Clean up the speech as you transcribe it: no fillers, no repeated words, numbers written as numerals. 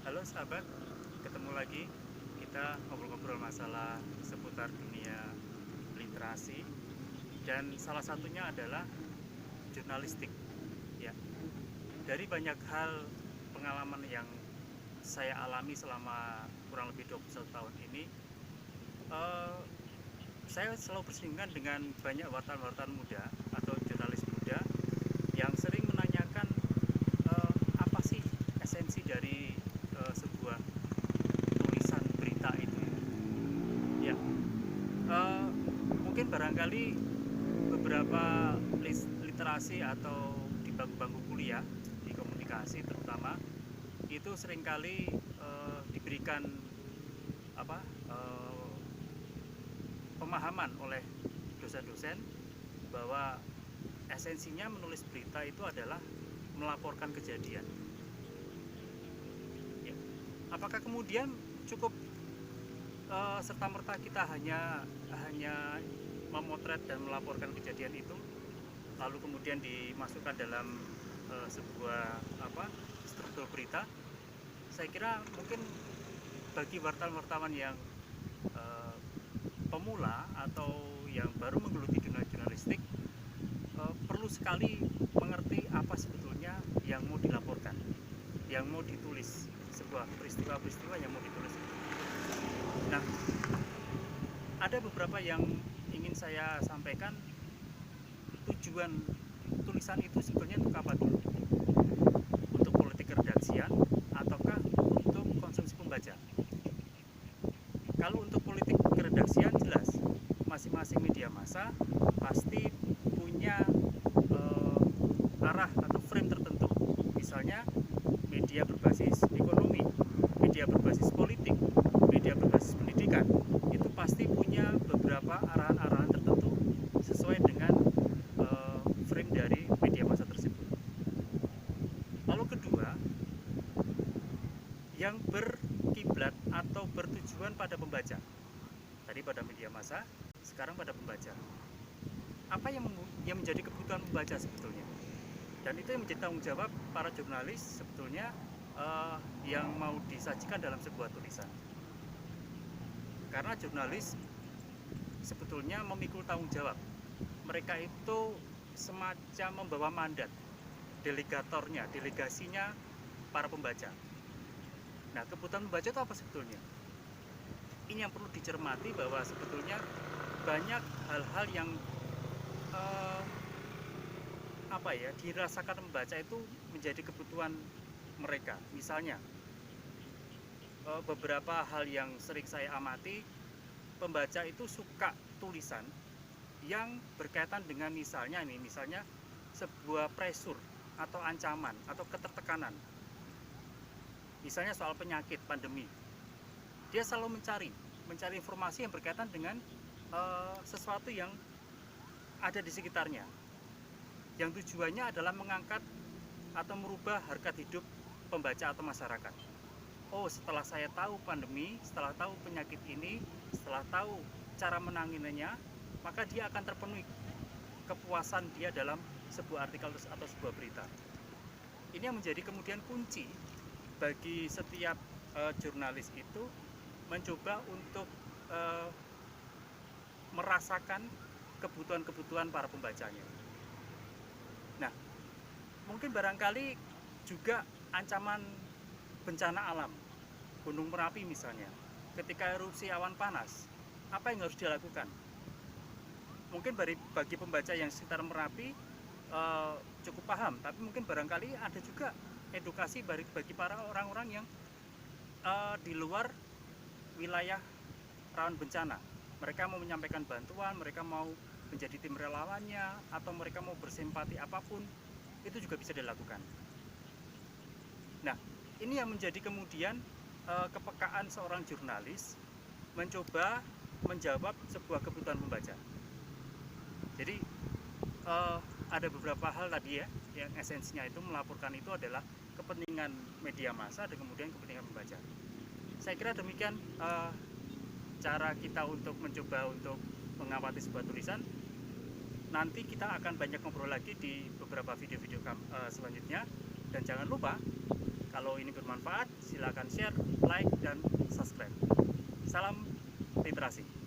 Halo sahabat, ketemu lagi kita ngobrol-ngobrol masalah seputar dunia literasi dan salah satunya adalah jurnalistik. Ya, dari banyak hal pengalaman yang saya alami selama kurang lebih 21 tahun ini, eh, saya selalu bersinggungan dengan banyak wartawan-wartawan muda atau jurnalis muda yang sering menanyakan apa sih esensi dari sebuah tulisan berita itu. Ya, eh, mungkin barangkali beberapa literasi atau di bangku-bangku kuliah di komunikasi terutama itu seringkali diberikan apa pemahaman oleh dosen-dosen bahwa esensinya menulis berita itu adalah melaporkan kejadian. Ya. Apakah kemudian cukup serta-merta kita hanya memotret dan melaporkan kejadian itu, lalu kemudian dimasukkan dalam sebuah struktur berita? Saya kira mungkin bagi wartawan-wartawan yang uh, pemula atau yang baru menggeluti dunia jurnalistik perlu sekali mengerti apa sebetulnya yang mau dilaporkan, yang mau ditulis, sebuah peristiwa-peristiwa yang mau ditulis. Nah, ada beberapa yang ingin saya sampaikan. Tujuan tulisan itu sebetulnya untuk apa dulu? Untuk politik redaksian ataukah untuk konsumsi pembaca? Kalau untuk politik keredaksian jelas masing-masing media massa pasti punya arah atau frame tertentu. Misalnya media berbasis ekonomi, media berbasis politik, media berbasis pendidikan, itu pasti punya beberapa arahan-arahan tertentu sesuai dengan frame dari media massa tersebut. Lalu kedua, yang berkiblat atau bertujuan pada pembaca. Tadi pada media massa, sekarang pada pembaca. Apa yang menjadi kebutuhan pembaca sebetulnya? Dan itu yang menjadi tanggung jawab para jurnalis sebetulnya yang mau disajikan dalam sebuah tulisan. Karena jurnalis sebetulnya memikul tanggung jawab. Mereka itu semacam membawa mandat, delegasinya para pembaca. Nah, kebutuhan pembaca itu apa sebetulnya? Ini yang perlu dicermati, bahwa sebetulnya banyak hal-hal yang dirasakan pembaca itu menjadi kebutuhan mereka. Misalnya beberapa hal yang sering saya amati, pembaca itu suka tulisan yang berkaitan dengan misalnya sebuah pressure atau ancaman atau ketertekanan. Misalnya soal penyakit, pandemi. Dia selalu mencari informasi yang berkaitan dengan sesuatu yang ada di sekitarnya, yang tujuannya adalah mengangkat atau merubah harkat hidup pembaca atau masyarakat. Oh, setelah saya tahu pandemi, setelah tahu penyakit ini, setelah tahu cara menanganinya, maka dia akan terpenuhi kepuasan dia dalam sebuah artikel atau sebuah berita. Ini yang menjadi kemudian kunci bagi setiap jurnalis itu mencoba untuk merasakan kebutuhan-kebutuhan para pembacanya. Nah, mungkin barangkali juga ancaman bencana alam, Gunung Merapi misalnya, ketika erupsi awan panas, apa yang harus dilakukan? Mungkin bagi pembaca yang sekitar Merapi cukup paham, tapi mungkin barangkali ada juga edukasi bagi para orang-orang yang di luar wilayah rawan bencana. Mereka mau menyampaikan bantuan, mereka mau menjadi tim relawannya, atau mereka mau bersimpati apapun, itu juga bisa dilakukan. Nah, ini yang menjadi kemudian kepekaan seorang jurnalis mencoba menjawab sebuah kebutuhan pembaca. Jadi ada beberapa hal tadi ya, yang esensinya itu melaporkan itu adalah kepentingan media massa dan kemudian kepentingan pembaca. Saya kira demikian cara kita untuk mencoba untuk mengamati sebuah tulisan. Nanti kita akan banyak ngobrol lagi di beberapa video-video selanjutnya, dan jangan lupa Kalau ini bermanfaat, silakan share, like, dan subscribe. Salam literasi.